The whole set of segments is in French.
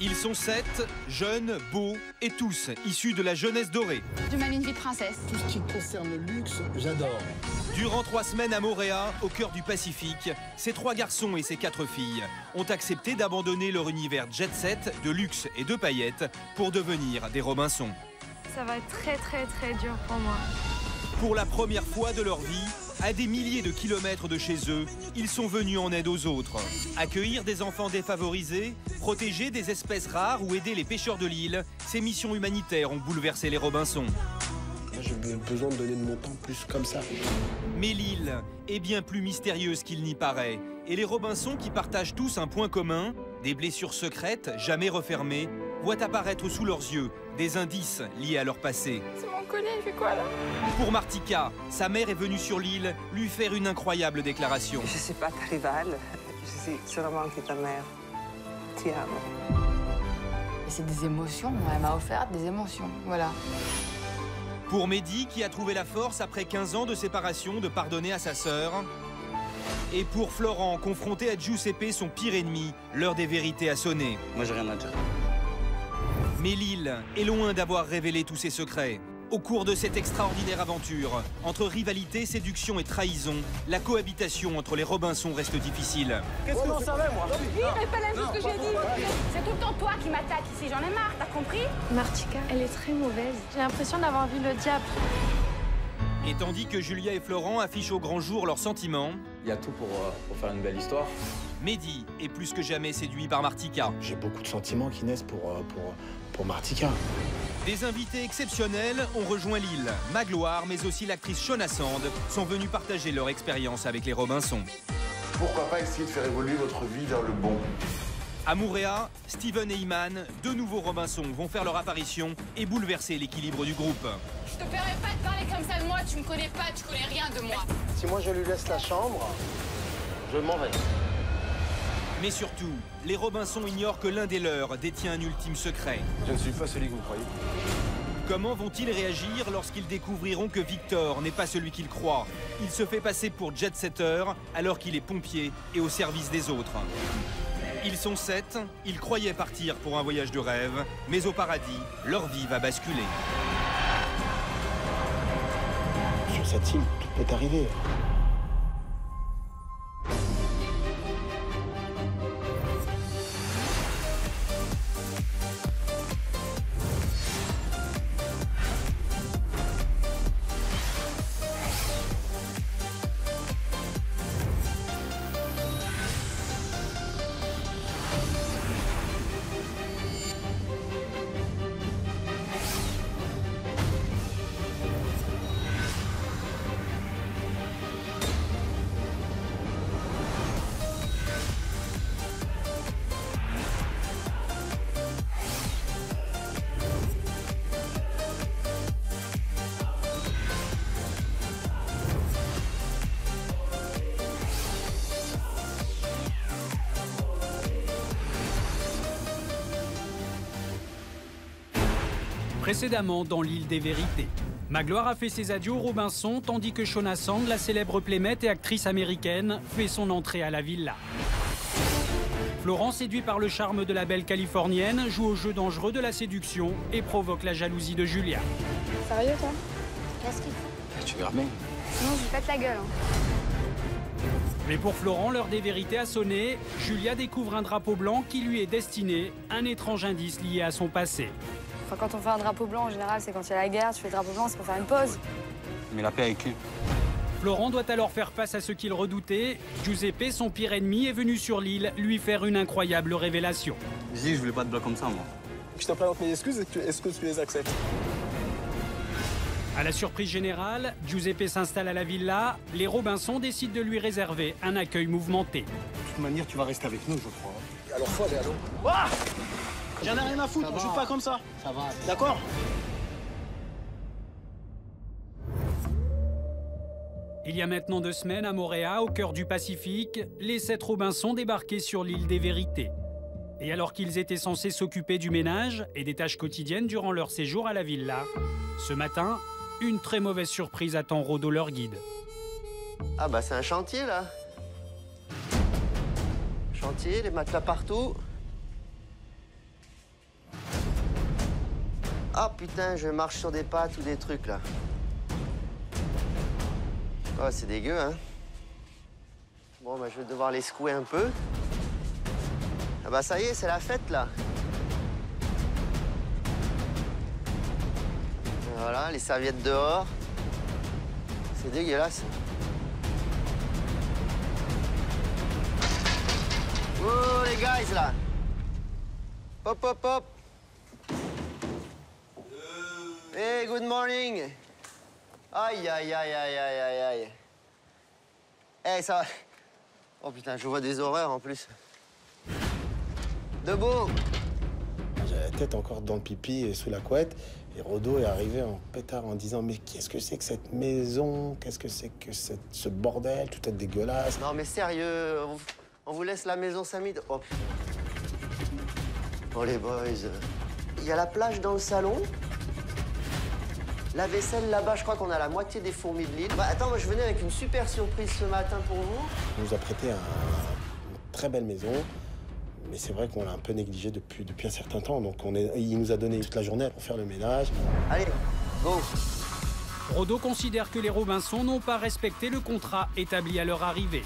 Ils sont 7, jeunes, beaux et tous issus de la jeunesse dorée. Je mène une vie de princesse. Tout ce qui concerne le luxe, j'adore. Durant 3 semaines à Moorea, au cœur du Pacifique, ces 3 garçons et ces 4 filles ont accepté d'abandonner leur univers jet-set, de luxe et de paillettes pour devenir des Robinson. Ça va être très dur pour moi. Pour la première fois de leur vie, à des milliers de kilomètres de chez eux, ils sont venus en aide aux autres. Accueillir des enfants défavorisés, protéger des espèces rares ou aider les pêcheurs de l'île, ces missions humanitaires ont bouleversé les Robinson. J'ai besoin de donner de mon temps plus comme ça. Mais l'île est bien plus mystérieuse qu'il n'y paraît. Et les Robinson, qui partagent tous un point commun, des blessures secrètes, jamais refermées, voient apparaître sous leurs yeux des indices liés à leur passé. C'est mon collier, il fait quoi là? Pour Martika, sa mère est venue sur l'île lui faire une incroyable déclaration. Je ne suis pas ta rivale, je suis seulement que ta mère. Ti amo. C'est des émotions, elle m'a offert des émotions, voilà. Pour Mehdi, qui a trouvé la force après 15 ans de séparation de pardonner à sa sœur. Et pour Florent, confronté à Giuseppe, son pire ennemi, l'heure des vérités a sonné. Moi, j'ai rien à dire. Mais l'île est loin d'avoir révélé tous ses secrets. Au cours de cette extraordinaire aventure, entre rivalité, séduction et trahison, la cohabitation entre les Robinson reste difficile. Qu'est-ce que vous savez, moi? Oui, répète la même chose que j'ai dit. C'est tout le temps toi qui m'attaques ici, j'en ai marre, t'as compris? Martika, elle est très mauvaise. J'ai l'impression d'avoir vu le diable. Et tandis que Julia et Florent affichent au grand jour leurs sentiments, Il y a tout pour faire une belle histoire. Mehdi est plus que jamais séduit par Martika. J'ai beaucoup de sentiments qui naissent pour Martika. Des invités exceptionnels ont rejoint l'île. Magloire, mais aussi l'actrice Shona Sand, sont venus partager leur expérience avec les Robinson. Pourquoi pas essayer de faire évoluer votre vie vers le bon? À Moorea, Steven et Iman, 2 nouveaux Robinson, vont faire leur apparition et bouleverser l'équilibre du groupe. Je te permets pas de parler comme ça de moi, tu me connais pas, tu connais rien de moi. Si moi je lui laisse la chambre, je m'en vais. Mais surtout, les Robinson ignorent que l'un des leurs détient un ultime secret. Je ne suis pas celui que vous croyez. Comment vont-ils réagir lorsqu'ils découvriront que Victor n'est pas celui qu'ils croient? Il se fait passer pour jet-setter alors qu'il est pompier et au service des autres. Ils sont 7, ils croyaient partir pour un voyage de rêve, mais au paradis, leur vie va basculer. Sur cette île, tout peut arriver. Précédemment dans l'île des vérités. Magloire a fait ses adieux aux Robinson, tandis que Shona Sand, la célèbre playmate et actrice américaine, fait son entrée à la villa. Florent, séduit par le charme de la belle californienne, joue au jeu dangereux de la séduction et provoque la jalousie de Julia. Sérieux, toi? Qu'est-ce qu'il faut? Tu verras bien. Sinon, je lui pète la gueule. Mais pour Florent, l'heure des vérités a sonné. Julia découvre un drapeau blanc qui lui est destiné, un étrange indice lié à son passé. Enfin, quand on fait un drapeau blanc, en général, c'est quand il y a la guerre, tu fais le drapeau blanc, c'est pour faire une pause. Mais la paix avec qui? Florent doit alors faire face à ce qu'il redoutait. Giuseppe, son pire ennemi, est venu sur l'île lui faire une incroyable révélation. Dis, je voulais pas te bloquer comme ça, moi. Je te présente mes excuses, est-ce que tu les acceptes? À la surprise générale, Giuseppe s'installe à la villa. Les Robinson décident de lui réserver un accueil mouvementé. De toute manière, tu vas rester avec nous, je crois. Alors, faut aller à l'eau. Ah, j'en ai rien à foutre, on joue pas comme ça. Ça va. D'accord? Il y a maintenant 2 semaines, à Moorea, au cœur du Pacifique, les 7 Robinson débarquaient sur l'île des vérités. Et alors qu'ils étaient censés s'occuper du ménage et des tâches quotidiennes durant leur séjour à la villa, ce matin, une très mauvaise surprise attend Rodo, leur guide. Ah bah c'est un chantier là. Chantier entier, les matelas partout. Ah putain, je marche sur des pattes ou des trucs là. Oh, c'est dégueu, hein. Bon, bah, je vais devoir les secouer un peu. Ah bah ça y est, c'est la fête là. Et voilà, les serviettes dehors. C'est dégueulasse. Oh les guys là. Hop hop hop. Hey, good morning. Aïe aïe aïe aïe aïe aïe aïe. Eh ça va. Oh putain, je vois des horreurs en plus. Debout. J'avais la tête encore dans le pipi et sous la couette. Et Rodo est arrivé en pétard en disant « Mais qu'est-ce que c'est que cette maison? Qu'est-ce que c'est que ce bordel? Tout est dégueulasse. » Non mais sérieux, on vous laisse la maison 5 minutes. Oh putain. Oh les boys. Il y a la plage dans le salon. La vaisselle là-bas, je crois qu'on a la moitié des fourmis de l'île. Bah attends, moi je venais avec une super surprise ce matin pour vous. On nous a prêté une très belle maison. Mais c'est vrai qu'on l'a un peu négligé depuis un certain temps. Donc il nous a donné toute la journée pour faire le ménage. Allez, go. Rodo considère que les Robinson n'ont pas respecté le contrat établi à leur arrivée.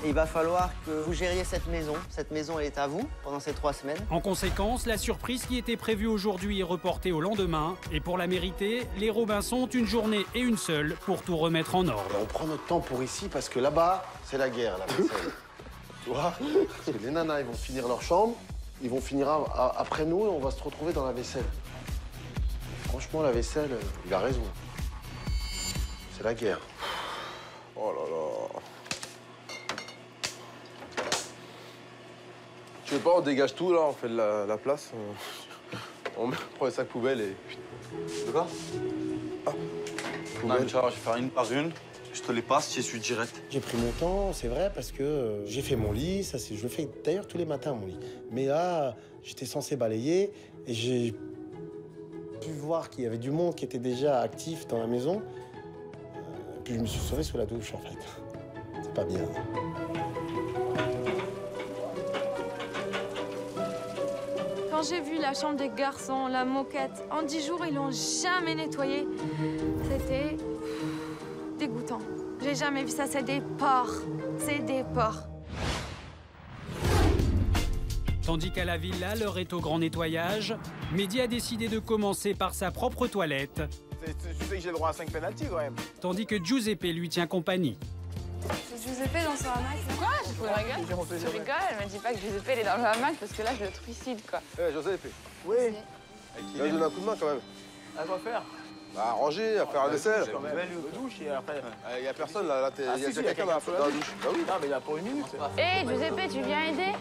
Et il va falloir que vous gériez cette maison. Cette maison, elle est à vous pendant ces 3 semaines. En conséquence, la surprise qui était prévue aujourd'hui est reportée au lendemain. Et pour la mériter, les Robinson ont une journée et une seule pour tout remettre en ordre. On prend notre temps pour ici parce que là-bas, c'est la guerre, la vaisselle. Tu vois? Parce que les nanas, ils vont finir leur chambre, ils vont finir après nous et on va se retrouver dans la vaisselle. Franchement, la vaisselle, il a raison. C'est la guerre. Oh là là. Tu veux pas, on dégage tout, là, on fait de la place. On prend les sacs poubelles et... De quoi? Ah. Non, mais tu vois, je vais faire une par une. Je te les passe, j'y suis direct. J'ai pris mon temps, c'est vrai, parce que j'ai fait mon lit. Ça, je le fais d'ailleurs tous les matins, mon lit. Mais là, j'étais censé balayer et j'ai pu voir qu'il y avait du monde qui était déjà actif dans la maison. Puis je me suis sauvé sous la douche, en fait. C'est pas bien. Quand j'ai vu la chambre des garçons, la moquette, en 10 jours, ils l'ont jamais nettoyée. C'était dégoûtant. J'ai jamais vu ça, c'est des porcs. C'est des porcs. Tandis qu'à la villa, l'heure est au grand nettoyage, Mehdi a décidé de commencer par sa propre toilette. Tu sais que j'ai le droit à 5 pénaltys quand même. Tandis que Giuseppe lui tient compagnie. Giuseppe dans son hamac. Quoi? Je fous la gueule. Je rigole, elle me dit pas que Giuseppe elle est dans le hamac parce que là je le trucide quoi. Eh, Joseph. Oui. Il a donné un coup de main quand même. À quoi faire? Bah, à ranger, à faire la vaisselle. Je vais aller aux douches et après... Il y a personne là, il y a quelqu'un dans la douche. Bah oui. Non, mais il y a pour 1 minute. Hé Giuseppe, tu viens aider?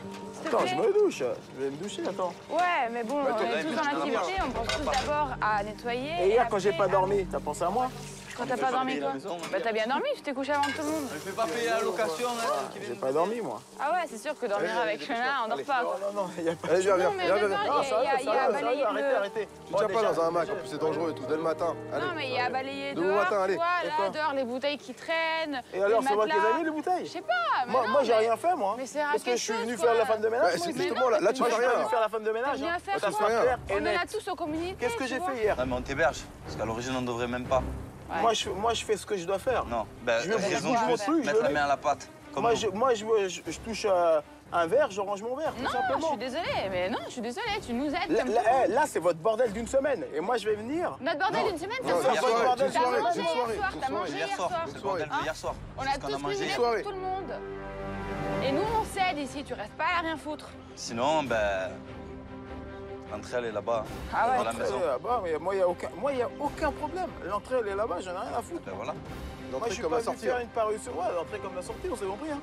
Attends, je me douche. Je vais me doucher, attends. Ouais, mais bon, on est tous dans l'activité, on pense tous d'abord à nettoyer. Et hier, après, quand j'ai pas dormi, t'as pensé à moi? Quand t'as pas dormi quoi? Bah t'as bien dormi, tu t'es couché avant tout le monde. Je fais pas payer la location, là. J'ai pas dormi, moi. Ah ouais, c'est sûr que dormir avec Shona, on dort pas quoi. Non, il y a pas... Allez, viens, Non, mais il y a balayé le... Arrêtez. Tu tiens pas dans un hamac, en plus c'est dangereux et tout, dès le matin. Allez. Non, mais il y a balayé Demain dehors, matin, allez. tu vois, là, dehors, les bouteilles qui traînent. Et alors, les c'est moi qui les ai matelas. mis, les bouteilles? Je sais pas, mais Moi, non, j'ai rien fait, moi. Mais c'est Parce que je suis quelque venu chose, faire la quoi. femme de ménage. Ouais, c'est justement là, tu fais Moi, je suis rien. venu faire la femme de ménage. Viens faire Ça quoi? soit clair et On en a net. tous au communiqué. Qu'est-ce que tu j'ai vois. fait hier? Non, mais on t'héberge. Parce qu'à l'origine, on ne devrait même pas. Ouais. Moi, je fais ce que je dois faire. Non, ben, Je veux raison je veux juste, plus, je mettre la veux. main à la pâte. Comme Moi, nous. je touche un verre, je range mon verre, tout Non, je simplement. suis désolée, mais non, je suis désolée, tu nous aides Là, comme tout le monde. là, c'est votre bordel d'une semaine. Et moi, je vais venir. Notre bordel d'une semaine, Non, ça une se soirée, bordel. une T'as soirée, mangé une hier soirée. soir, t'as mangé Hier hier soir. soir. C'est le bordel de hier soir. On C'est a ce qu'on tous a mangé. cuisiné pour tout le monde. Et nous, on s'aide ici, tu restes pas à rien foutre. Sinon, ben. L'entrée, elle est là-bas. Ah ouais. Dans la maison. Là-bas, mais moi, il n'y a aucun problème. L'entrée, elle est là-bas, j'en ai rien à foutre. Ben voilà. Moi, je L'entrée suis comme pas la venu sortie. faire une parution. Ouais, l'entrée comme la sortie, on s'est compris. Hein.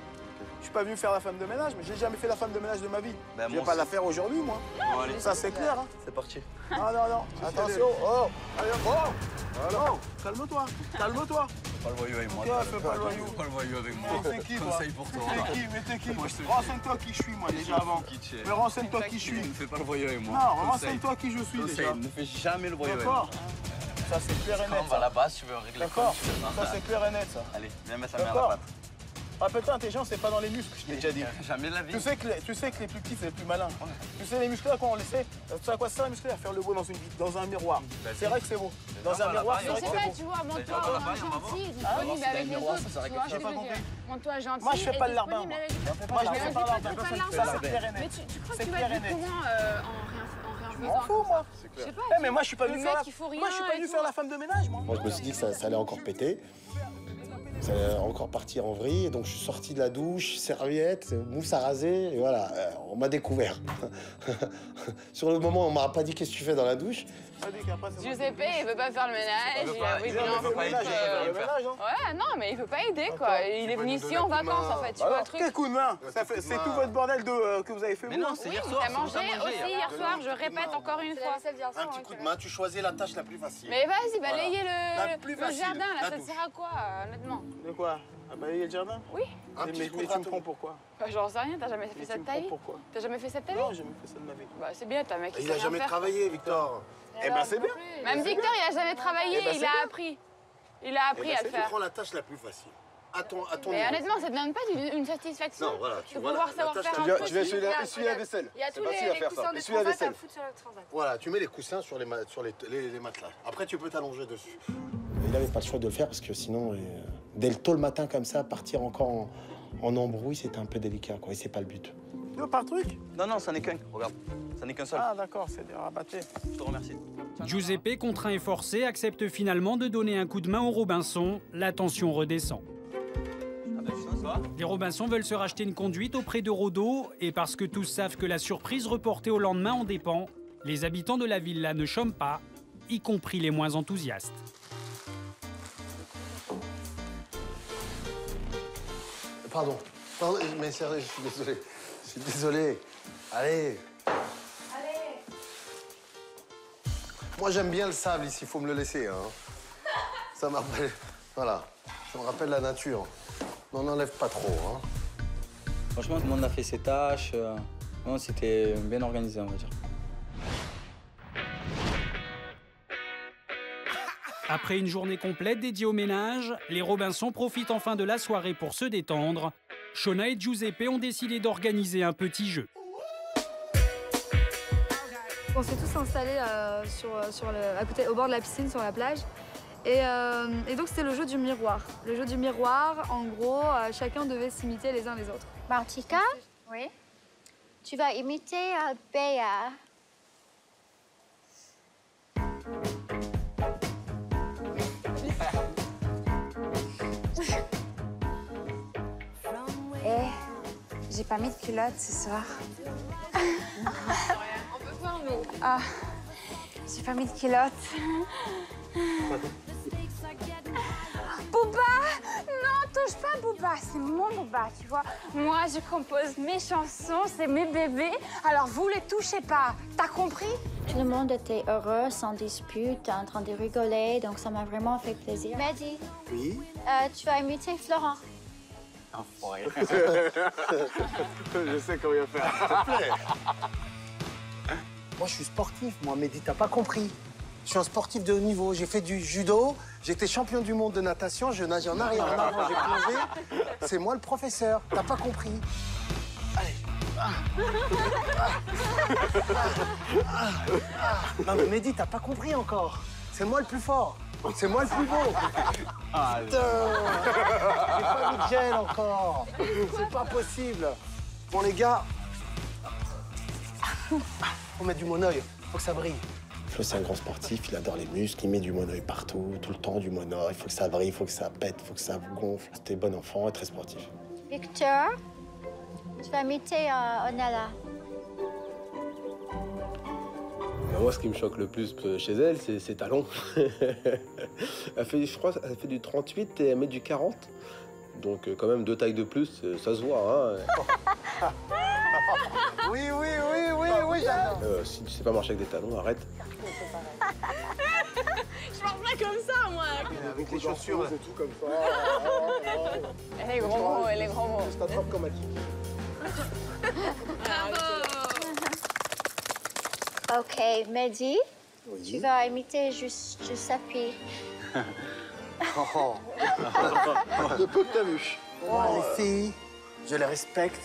Je suis pas venu faire la femme de ménage, mais j'ai jamais fait la femme de ménage de ma vie. Ben, Je vais moi pas aussi. la faire aujourd'hui, moi. Bon, allez, Ça, c'est clair. Hein. c'est parti. Ah non, non, attention. Oh, allez, oh, non, calme-toi, calme-toi. Fais pas le voyou avec moi. Toi, fais pas le voyou. Fais pas le voyou avec moi. T'es qui, toi? Conseil pour toi. T'es qui? Mais t'es qui? Moi, je te dis. Renseigne-toi qui je suis, moi, déjà avant. Qui tu es. Mais renseigne-toi qui je suis. Ne fais pas le voyou avec moi. Non, renseigne-toi qui je suis, Conseil, déjà. ne fais jamais le voyou avec moi. D'accord? Ça, c'est clair et net. On va ça. là-bas si tu veux régler D'accord? comme tu veux. Ça, c'est clair et net, ça. Allez, viens mettre la main à la D'accord. pâte. Rappelle-toi, intelligence, c'est pas dans les muscles, je t'ai déjà dit. Jamais de la vie. Tu sais que les plus petits, c'est les plus malins. Tu sais, les musclés, quoi, on les sait. Tu sais à quoi ça sert, les musclés? À faire le beau dans un miroir. C'est vrai que c'est beau. Dans un miroir, c'est vrai que c'est beau. Je sais pas, tu vois, montre-toi gentil, disponible avec les autres. Tu vois, je te dis. Montre-toi gentil. Moi, je fais pas le larbin. Moi, je fais pas le larbin. Ça, c'est clair et net. Mais tu crois que tu vas être courant en rien faisant? Je m'en fous, moi. Je sais pas. Mais moi, je suis pas venu faire faire la femme de ménage, moi. Moi, je me suis dit que ça allait encore péter. Ça allait encore partir en vrille. Et donc, je suis sorti de la douche, serviette, mousse à raser. Et voilà, on m'a découvert. Sur le moment, on m'a pas dit qu'est-ce que tu fais dans la douche. Giuseppe, il veut pas faire le ménage. Il a pris Ouais, non, mais il veut pas aider, quoi. Il est venu ici en vacances, en fait. Tu vois le truc. Quel coup de main? C'est tout votre bordel que vous avez fait, vous? Mais non, c'est hier soir. T'as mangé aussi hier soir, je répète encore une fois. Un petit coup de main, tu choisis la tâche la plus facile. Mais vas-y, balayer plus le facile, jardin, là, la ça douche. sert à quoi, honnêtement? De quoi? À balayer le jardin? Oui. Mais tu me prends pourquoi? Bah, j'en sais rien, t'as jamais fait ça de ta vie? Pourquoi? T'as jamais fait ça de ta vie? Non, j'ai jamais fait ça de ma vie. Bah, c'est bien, t'as un mec qui Il sait a rien jamais faire. travaillé, Victor. Eh ben, c'est bien. Même Victor, il a jamais travaillé, il a appris. Il a appris à le Tu faire. prends la tâche la plus facile. À ton Mais niveau. honnêtement, ça te donne pas une satisfaction Non, voilà, tu de vois pouvoir la savoir tâche faire que un tu truc. Tu viens essuyer la vaisselle. Il y a C'est tous facile à les faire ça. coussins de Essuyer la transat à vaisselle. foutre sur le transat. Voilà, tu mets les coussins sur les matelas. Après, tu peux t'allonger dessus. Il n'avait pas le choix de le faire parce que sinon, dès le tôt le matin comme ça, partir encore en embrouille, c'était un peu délicat, quoi. Et c'est pas le but. Tu veux par truc? Non, ça n'est qu'un. Regarde, ça n'est qu'un seul. Ah, d'accord, c'est des rabattés. Je te remercie. Giuseppe, contraint et forcé, accepte finalement de donner un coup de main aux Robinson. La tension redescend. Les Robinson veulent se racheter une conduite auprès de Rodo, et parce que tous savent que la surprise reportée au lendemain en dépend, les habitants de la villa ne chôment pas, y compris les moins enthousiastes. Pardon, mais sérieux, je suis désolé. Je suis désolé. Allez. Moi, j'aime bien le sable ici, il faut me le laisser. Hein. Ça me rappelle... Voilà, ça me rappelle la nature. On n'enlève pas trop. Hein. Franchement, tout le monde a fait ses tâches. Non, c'était bien organisé, on va dire. Après une journée complète dédiée au ménage, les Robinson profitent enfin de la soirée pour se détendre. Shona et Giuseppe ont décidé d'organiser un petit jeu. On s'est tous installés au bord de la piscine, sur la plage. Et donc, c'était le jeu du miroir. Le jeu du miroir, en gros, chacun devait s'imiter les uns les autres. Martika? Oui? Tu vas imiter Béa. J'ai pas mis de culotte ce soir. On peut voir, mais... Ah, j'ai pas mis de culotte. Booba! Non, touche pas Booba, c'est mon Booba, tu vois. Moi, je compose mes chansons, c'est mes bébés, alors vous les touchez pas. T'as compris? Tout le monde était heureux, sans dispute, en train de rigoler, donc ça m'a vraiment fait plaisir. Mehdi? Oui? Tu vas imiter Florent. Enfoiré. Je sais comment il va faire. S'il te plaît. Moi, je suis sportif, moi, Mehdi, t'as pas compris. Je suis un sportif de haut niveau. J'ai fait du judo, j'étais champion du monde de natation, je nage en arrière, en avant, j'ai plongé. C'est moi le professeur, t'as pas compris. Allez. Non, mais Mehdi, t'as pas compris encore. C'est moi le plus fort. C'est moi le plus beau. Putain, j'ai pas mis de gel encore. C'est pas possible. Bon, les gars, faut mettre du monoeil. Faut que ça brille. Flo, c'est un grand sportif, il adore les muscles, il met du monoeil partout, tout le temps du monoeil. Il faut que ça brille, il faut que ça pète, il faut que ça gonfle. C'était bon enfant et très sportif. Victor, tu vas imiter Onala. Moi, ce qui me choque le plus chez elle, c'est ses talons. Elle fait, je crois, elle fait du 38 et elle met du 40. Donc, quand même, 2 tailles de plus, ça se voit. Hein. Oui, j'adore. Si tu sais pas marcher avec des talons, arrête. Je marche pas comme ça, moi. Avec les chaussures, et tout comme ça. Elle est gros mots, elle est gros mots. Je t'attrape comme un kick. OK, Mehdi, tu vas imiter Giuseppe. Le peu que t'as vu. Moi, les filles, je les respecte.